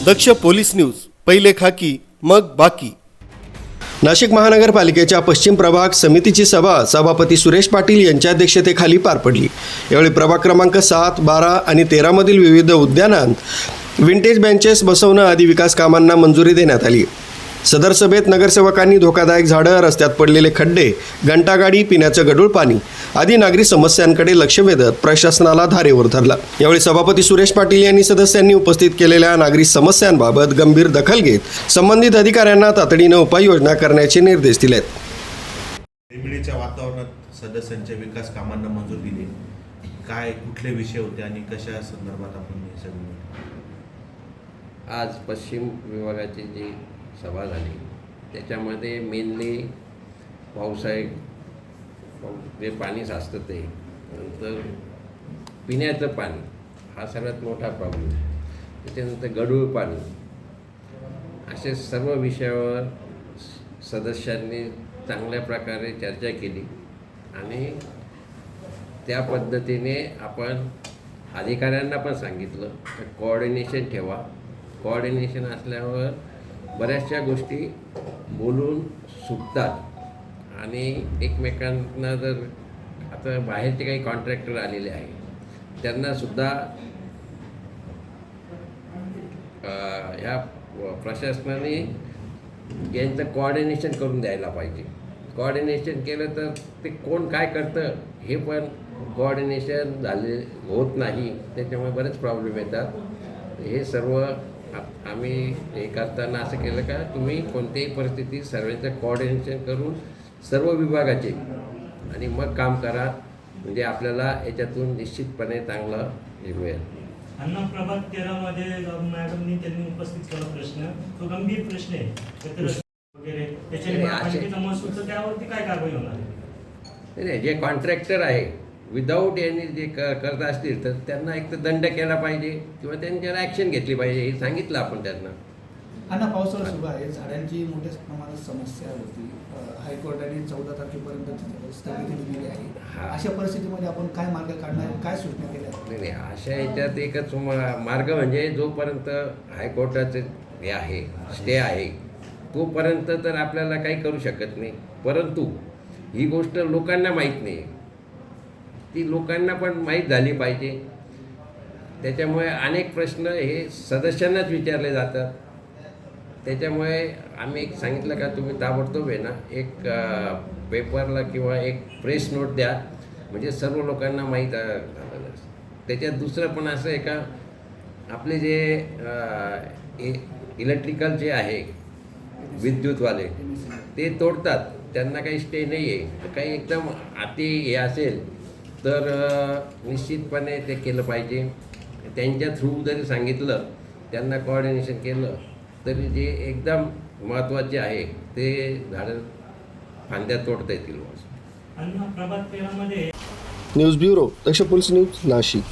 दक्ष police news, पहिले खाकी मग बाकी। नाशिक महानगरपालिकेच्या पश्चिम प्रभाग समितीची सभा सभापती सुरेश पाटील यांच्या अध्यक्षतेखाली पार पडली। यावेळी प्रभाग क्रमांक 7, 12 आणि 13 मधील विविध उद्यानांत विंटेज बेंचेस बसवणं आदी विकास कामांना मंजुरी देण्यात आली। सदर सभेत नगरसेवकांनी धोकादायक झाडं, रस्त्यात पडलेले खड्डे, घंटागाडी, पिण्याचं गढूळ पाणी आदी नागरी समस्यांकडे लक्ष वेधत प्रशासनाला धारेवर धरलं। यावेळी सभापती सुरेश पाटील यांनी सदस्यांनी उपस्थित केलेल्या नागरी समस्यांबाबत गंभीर दखल घेत संबंधित अधिकाऱ्यांना तातडीनं उपाययोजना करण्याचे निर्देश दिलेत। निमिडीच्या वातावरणात सदस्यांच्या विकास कामांना मंजुरी दिली, काय कुठले विषय होते आणि कशा संदर्भात आपण हे सगळं? आज पश्चिम विभागाची जी सभा झाली त्याच्यामध्ये मेनली पावसाळी जे पाणी साचतं ते, नंतर पिण्याचं पाणी हा सगळ्यात मोठा प्रॉब्लेम, त्याच्यानंतर गढूळ पाणी, असे सर्व विषयावर सदस्यांनी चांगल्या प्रकारे चर्चा केली आणि त्या पद्धतीने आपण अधिकाऱ्यांना पण सांगितलं की कोऑर्डिनेशन ठेवा। कोऑर्डिनेशन असल्यावर बऱ्याचशा गोष्टी बोलून सुटतात आणि एकमेकांना जर आता बाहेरचे काही कॉन्ट्रॅक्टर आलेले आहे त्यांनासुद्धा ह्या प्रशासनाने यांचं कोऑर्डिनेशन करून द्यायला पाहिजे। कोऑर्डिनेशन केलं तर ते कोण काय करतं हे पण कोऑर्डिनेशन झाले होत नाही, त्याच्यामुळे बरेच प्रॉब्लेम येतात। हे सर्व आम्ही हे करताना असं केलं का तुम्ही कोणत्याही परिस्थितीत सर्वांचं कोऑर्डिनेशन करून सर्व विभागाचे आणि मग काम करा, म्हणजे आपल्याला याच्यातून निश्चितपणे चांगलं हे मिळेल। अण्णा प्रभाग 13 मध्ये मॅडमनी त्यांनी उपस्थित केला प्रश्न, तो गंभीर प्रश्न आहे वगैरे, त्याच्या महसूलचं त्यावरती काय कारवाई होणार? नाही, जे कॉन्ट्रॅक्टर आहे विदाऊट यांनी जे करत असतील तर त्यांना एक तर दंड केला पाहिजे किंवा त्यांच्यावर ॲक्शन घेतली पाहिजे, हे सांगितलं आपण त्यांना। अण्णा पावसाळा सुरू आहे, झाडांची मोठ्या प्रमाणात समस्या होती, हायकोर्टाने 14 तारखेपर्यंत स्थगिती दिलेली आहे। अशा परिस्थितीमध्ये आपण काय मार्ग काढणार, काय सूचना केल्या? नाही, अशा याच्यात एकच मार्ग म्हणजे जोपर्यंत हायकोर्टाचे हे आहे स्टे आहे तोपर्यंत तर आपल्याला काही करू शकत नाही, परंतु ही गोष्ट लोकांना माहीत नाही, ती लोकांना पण माहीत झाली पाहिजे। त्याच्यामुळे अनेक प्रश्न हे सदस्यांनाच विचारले जातात, त्याच्यामुळे आम्ही एक सांगितलं का तुम्ही ताबडतोब आहे ना एक पेपरला किंवा एक प्रेस नोट द्या, म्हणजे सर्व लोकांना माहीत झालं। त्याच्यात दुसरं पण असं आहे का आपले जे इलेक्ट्रिकल जे आहे विद्युतवाले ते तोडतात, त्यांना काही स्टे नाही आहे, काही एकदम अति हे असेल तर निश्चितपणे ते केलं पाहिजे। त्यांच्या थ्रू जरी सांगितलं, त्यांना कोऑर्डिनेशन केलं तरी जे एकदम महत्त्वाचे आहे ते झाडं फांद्या तोडता येतील। अण्णा प्रभाग 13 मध्ये न्यूज ब्युरो, दक्ष पोलीस न्यूज, नाशिक।